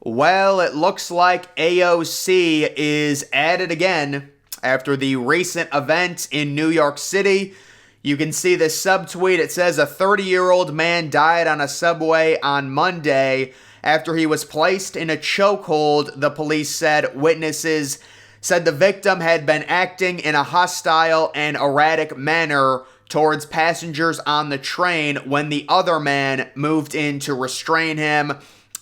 Well, it looks like AOC is at it again after the recent event in New York City. You can see this subtweet. It says a 30-year-old man died on a subway on Monday after he was placed in a chokehold, the police said. Witnesses said the victim had been acting in a hostile and erratic manner towards passengers on the train when the other man moved in to restrain him.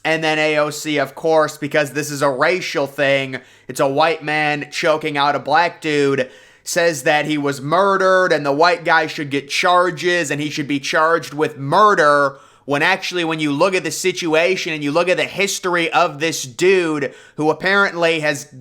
And then AOC, of course, because this is a racial thing, it's a white man choking out a black dude, says that he was murdered and the white guy should get charges and he should be charged with murder, when actually when you look at the situation and you look at the history of this dude who apparently has,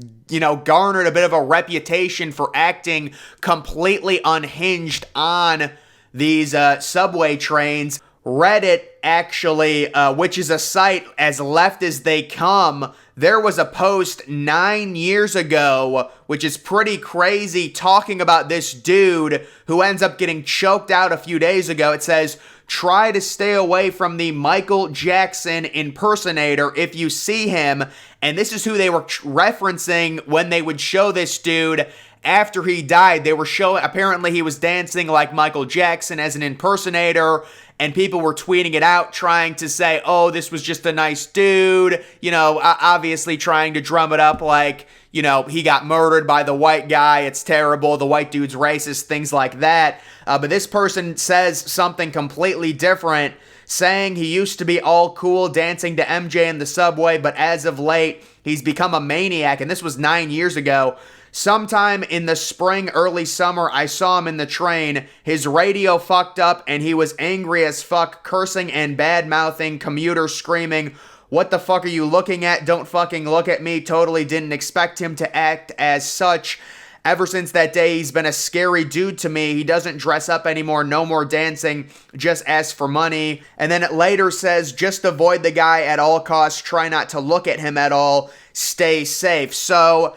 garnered a bit of a reputation for acting completely unhinged on these subway trains, Reddit actually, which is a site as left as they come, there was a post 9 years ago, which is pretty crazy, talking about this dude who ends up getting choked out a few days ago. It says, try to stay away from the Michael Jackson impersonator if you see him. And this is who they were referencing when they would show this dude after he died. They were showing, apparently he was dancing like Michael Jackson as an impersonator, and people were tweeting it out trying to say, oh, this was just a nice dude, obviously trying to drum it up like, he got murdered by the white guy, it's terrible, the white dude's racist, things like that. But this person says something completely different, saying he used to be all cool dancing to MJ in the subway, but as of late, he's become a maniac, and this was 9 years ago. Sometime in the spring, early summer, I saw him in the train. His radio fucked up and he was angry as fuck, cursing and bad-mouthing commuters, screaming, "What the fuck are you looking at? Don't fucking look at me." Totally didn't expect him to act as such. Ever since that day, he's been a scary dude to me. He doesn't dress up anymore, no more dancing, just asks for money. And then it later says, just avoid the guy at all costs, try not to look at him at all, stay safe. So,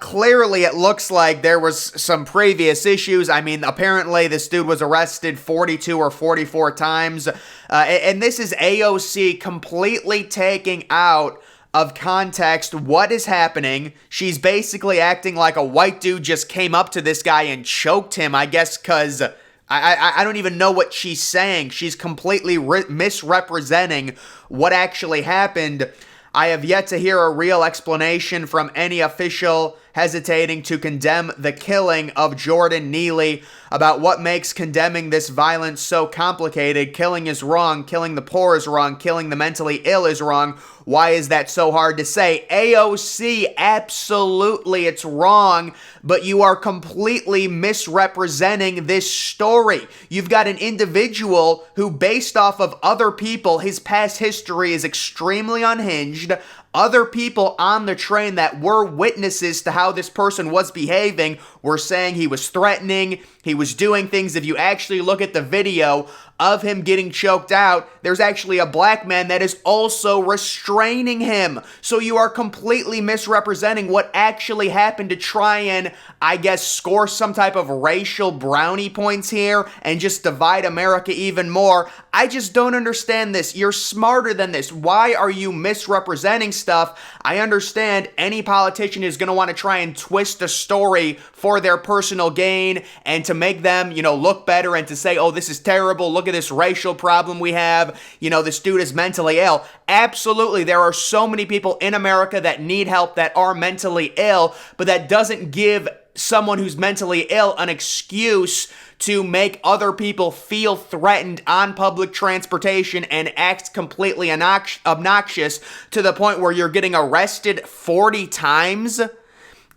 clearly it looks like there was some previous issues. I mean, apparently this dude was arrested 42 or 44 times. And this is AOC completely taking out of context what is happening. She's basically acting like a white dude just came up to this guy and choked him, I guess, because I don't even know what she's saying. She's completely misrepresenting what actually happened. I have yet to hear a real explanation from any official hesitating to condemn the killing of Jordan Neely. About what makes condemning this violence so complicated. Killing is wrong. Killing the poor is wrong. Killing the mentally ill is wrong. Why is that so hard to say? AOC, absolutely it's wrong, but you are completely misrepresenting this story. You've got an individual who, based off of other people, his past history is extremely unhinged. Other people on the train that were witnesses to how this person was behaving were saying he was threatening, he was doing things. If you actually look at the video of him getting choked out, there's actually a black man that is also restraining him. So you are completely misrepresenting what actually happened to try and, I guess, score some type of racial brownie points here and just divide America even more. I just don't understand this. You're smarter than this. Why are you misrepresenting stuff? I understand any politician is going to want to try and twist a story for their personal gain and to make them, look better and to say, oh, this is terrible. Look at this racial problem we have. This dude is mentally ill. Absolutely. There are so many people in America that need help that are mentally ill, but that doesn't give someone who's mentally ill an excuse to make other people feel threatened on public transportation and act completely obnoxious to the point where you're getting arrested 40 times.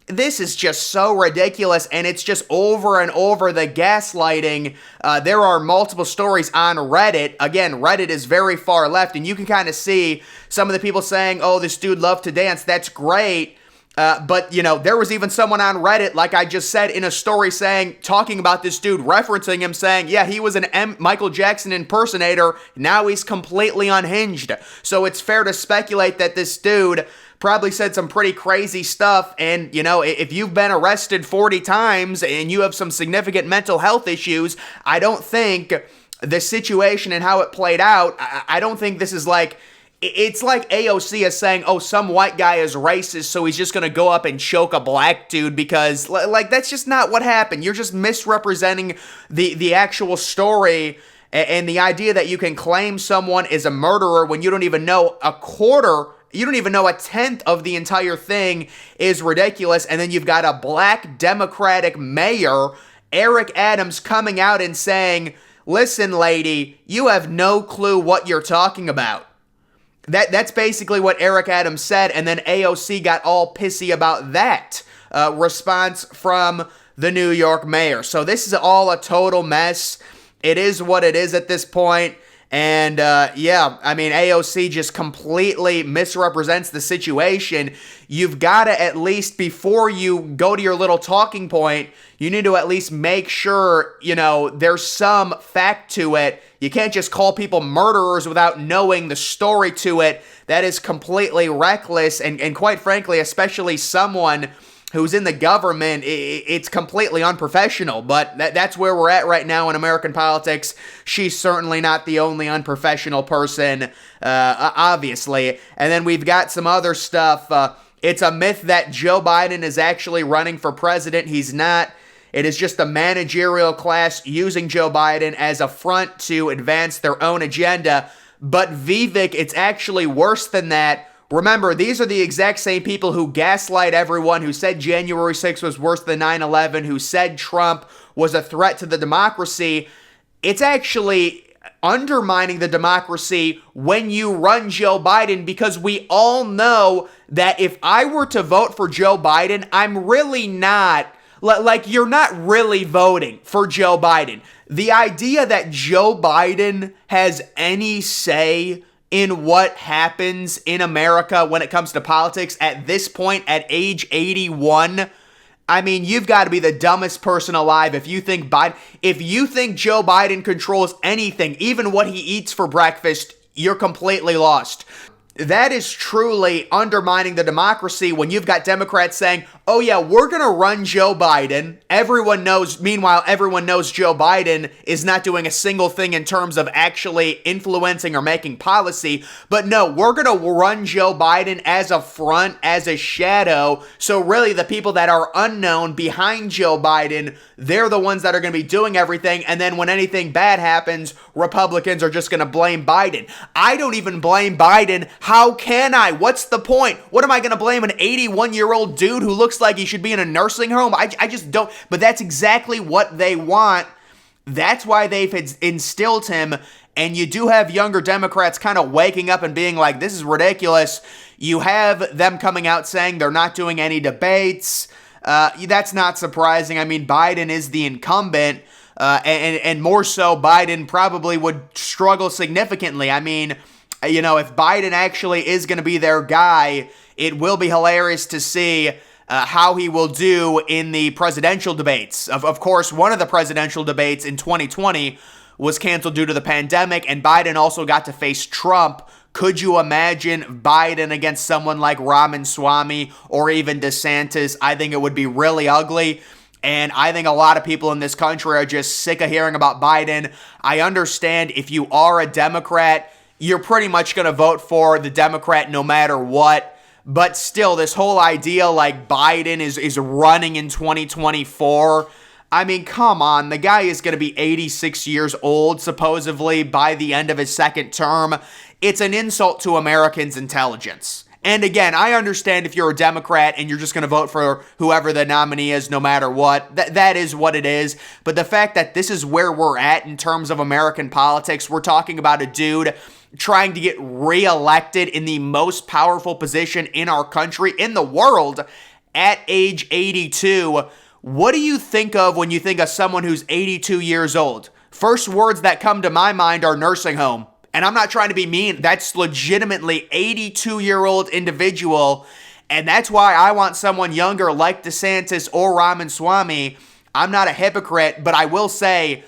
This is just so ridiculous, and it's just over and over the gaslighting. There are multiple stories on Reddit. Again, Reddit is very far left, and you can kind of see some of the people saying, oh, this dude loved to dance. That's great. But there was even someone on Reddit, like I just said, in a story talking about this dude, referencing him, saying, yeah, he was an Michael Jackson impersonator. Now he's completely unhinged. So it's fair to speculate that this dude probably said some pretty crazy stuff. And, if you've been arrested 40 times and you have some significant mental health issues, I don't think the situation and how it played out, I don't think this is like It's like AOC is saying, oh, some white guy is racist, so he's just going to go up and choke a black dude because, like, that's just not what happened. You're just misrepresenting the actual story, and the idea that you can claim someone is a murderer when you don't even know a quarter, you don't even know a tenth of the entire thing is ridiculous. And then you've got a black Democratic mayor, Eric Adams, coming out and saying, listen, lady, you have no clue what you're talking about. That's basically what Eric Adams said, and then AOC got all pissy about that response from the New York mayor. So this is all a total mess. It is what it is at this point. And yeah, I mean, AOC just completely misrepresents the situation. You've got to at least, before you go to your little talking point, you need to at least make sure, you know, there's some fact to it. You can't just call people murderers without knowing the story to it. That is completely reckless. And quite frankly, especially someone who's in the government, it's completely unprofessional. But that's where we're at right now in American politics. She's certainly not the only unprofessional person, obviously. And then we've got some other stuff. It's a myth that Joe Biden is actually running for president. He's not. It is just the managerial class using Joe Biden as a front to advance their own agenda. But Vivek, it's actually worse than that. Remember, these are the exact same people who gaslight everyone, who said January 6th was worse than 9/11, who said Trump was a threat to the democracy. It's actually undermining the democracy when you run Joe Biden, because we all know that if I were to vote for Joe Biden, I'm really not, like, you're not really voting for Joe Biden. The idea that Joe Biden has any say in what happens in America when it comes to politics at this point, at age 81, I mean, you've got to be the dumbest person alive if you think Joe Biden controls anything, even what he eats for breakfast, you're completely lost. That is truly undermining the democracy when you've got Democrats saying, oh yeah, we're going to run Joe Biden. Meanwhile, everyone knows Joe Biden is not doing a single thing in terms of actually influencing or making policy. But no, we're going to run Joe Biden as a front, as a shadow. So really the people that are unknown behind Joe Biden, they're the ones that are going to be doing everything. And then when anything bad happens, Republicans are just going to blame Biden. I don't even blame Biden. How can I? What's the point? What am I going to blame an 81-year-old dude who looks like he should be in a nursing home? I just don't. But that's exactly what they want. That's why they've instilled him. And you do have younger Democrats kind of waking up and being like, this is ridiculous. You have them coming out saying they're not doing any debates. That's not surprising. I mean, Biden is the incumbent. And more so, Biden probably would struggle significantly. I mean, you know, if Biden actually is going to be their guy, it will be hilarious to see how he will do in the presidential debates. Of course, one of the presidential debates in 2020 was canceled due to the pandemic, and Biden also got to face Trump. Could you imagine Biden against someone like Ramaswamy or even DeSantis? I think it would be really ugly. And I think a lot of people in this country are just sick of hearing about Biden. I understand if you are a Democrat, you're pretty much going to vote for the Democrat no matter what. But still, this whole idea like Biden is running in 2024, I mean, come on. The guy is going to be 86 years old, supposedly, by the end of his second term. It's an insult to Americans' intelligence. And again, I understand if you're a Democrat and you're just going to vote for whoever the nominee is no matter what. That is what it is. But the fact that this is where we're at in terms of American politics, we're talking about a dude trying to get reelected in the most powerful position in our country, in the world, at age 82. What do you think of when you think of someone who's 82 years old? First words that come to my mind are nursing home. And I'm not trying to be mean. That's legitimately 82-year-old individual. And that's why I want someone younger like DeSantis or Ramaswamy. I'm not a hypocrite, but I will say,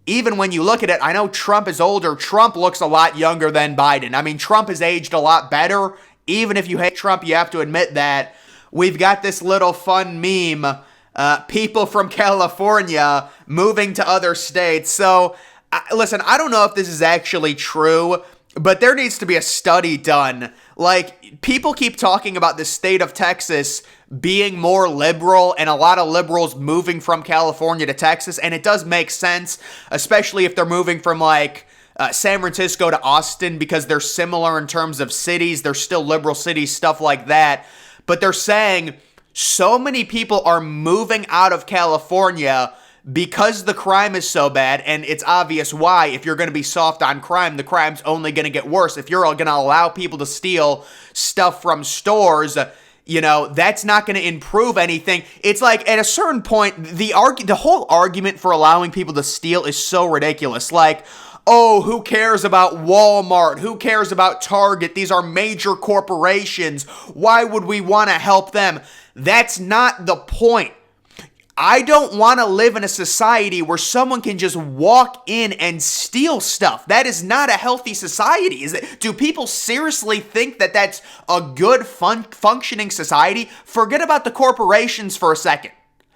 even when you look at it, I know Trump is older. Trump looks a lot younger than Biden. I mean, Trump has aged a lot better. Even if you hate Trump, you have to admit that. We've got this little fun meme, people from California moving to other states. So, listen, I don't know if this is actually true, But there needs to be a study done. Like, people keep talking about the state of Texas being more liberal and a lot of liberals moving from California to Texas. And it does make sense, especially if they're moving from like San Francisco to Austin, because they're similar in terms of cities. They're still liberal cities, stuff like that. But they're saying so many people are moving out of California because the crime is so bad, and it's obvious why. If you're going to be soft on crime, the crime's only going to get worse. If you're going to allow people to steal stuff from stores, you know, that's not going to improve anything. It's like, at a certain point, the whole argument for allowing people to steal is so ridiculous. Like, oh, who cares about Walmart? Who cares about Target? These are major corporations. Why would we want to help them? That's not the point. I don't want to live in a society where someone can just walk in and steal stuff. That is not a healthy society. Is it? Do people seriously think that that's a good, functioning society? Forget about the corporations for a second.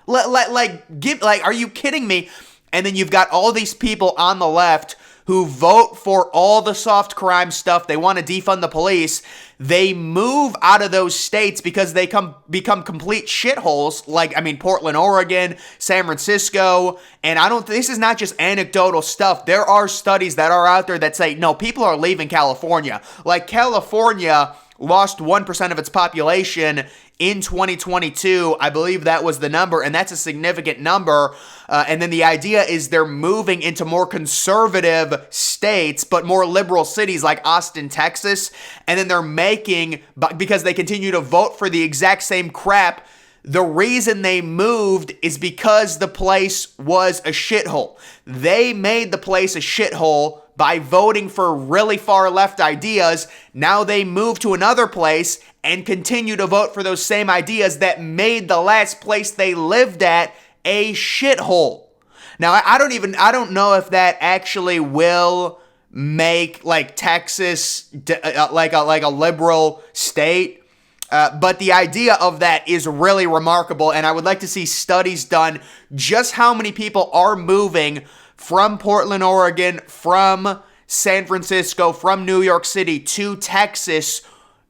Are you kidding me? And then you've got all these people on the left who vote for all the soft crime stuff. They want to defund the police. They move out of those states because they become complete shitholes. Like, I mean, Portland, Oregon, San Francisco. And this is not just anecdotal stuff. There are studies that are out there that say, no, people are leaving California. Like, California lost 1% of its population in 2022. I believe that was the number, and that's a significant number. And then the idea is they're moving into more conservative states, but more liberal cities like Austin, Texas. And then they're because they continue to vote for the exact same crap, the reason they moved is because the place was a shithole. They made the place a shithole by voting for really far left ideas. Now they move to another place and continue to vote for those same ideas that made the last place they lived at a shithole. Now, I don't know if that actually will make like Texas like a liberal state. But the idea of that is really remarkable, and I would like to see studies done just how many people are moving from Portland, Oregon, from San Francisco, from New York City to Texas,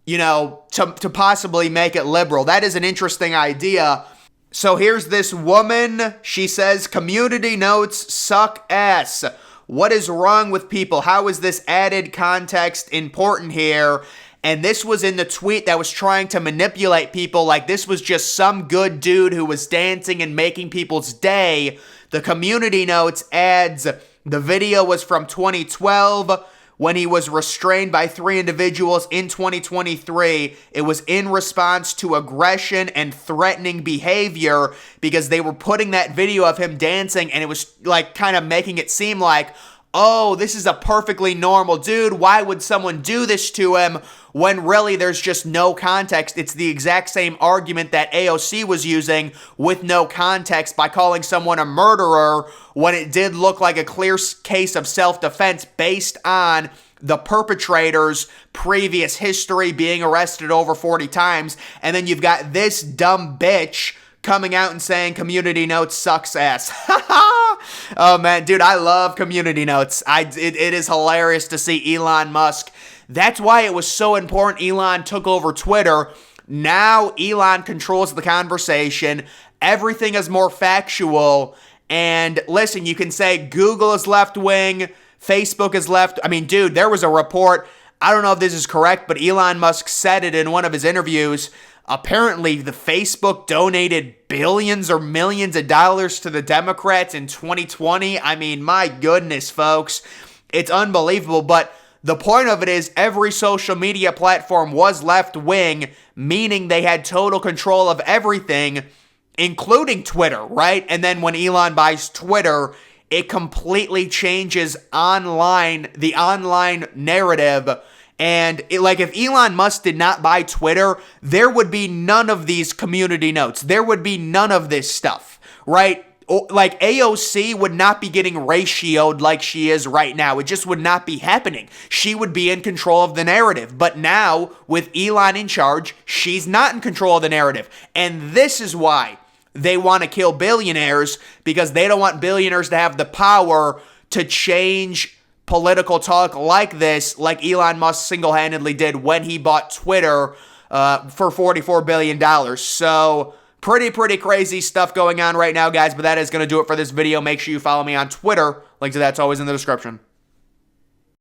you know, to possibly make it liberal. That is an interesting idea. So here's this woman. She says, community notes suck ass. What is wrong with people? How is this added context important here? And this was in the tweet that was trying to manipulate people like this was just some good dude who was dancing and making people's day. The community notes adds, the video was from 2012 when he was restrained by 3 individuals in 2023. It was in response to aggression and threatening behavior because they were putting that video of him dancing and it was like kind of making it seem like, oh, this is a perfectly normal dude. Why would someone do this to him? When really there's just no context. It's the exact same argument that AOC was using with no context by calling someone a murderer when it did look like a clear case of self-defense based on the perpetrator's previous history, being arrested over 40 times. And then you've got this dumb bitch coming out and saying community notes sucks ass. Oh man, dude, I love community notes. It is hilarious to see Elon Musk. That's why it was so important Elon took over Twitter. Now Elon controls the conversation. Everything is more factual. And listen, you can say Google is left-wing, Facebook is left. I mean, dude, there was a report. I don't know if this is correct, but Elon Musk said it in one of his interviews. Apparently, the Facebook donated billions or millions of dollars to the Democrats in 2020. I mean, my goodness, folks. It's unbelievable. But the point of it is every social media platform was left-wing, meaning they had total control of everything, including Twitter, right? And then when Elon buys Twitter, it completely changes the online narrative. And if Elon Musk did not buy Twitter, there would be none of these community notes. There would be none of this stuff, right? Like AOC would not be getting ratioed like she is right now. It just would not be happening. She would be in control of the narrative. But now, with Elon in charge, she's not in control of the narrative. And this is why they want to kill billionaires, because they don't want billionaires to have the power to change political talk like this, like Elon Musk single-handedly did when he bought Twitter for $44 billion. So pretty crazy stuff going on right now, guys. But that is going to do it for this video. Make sure you follow me on Twitter. Link to that's always in the description.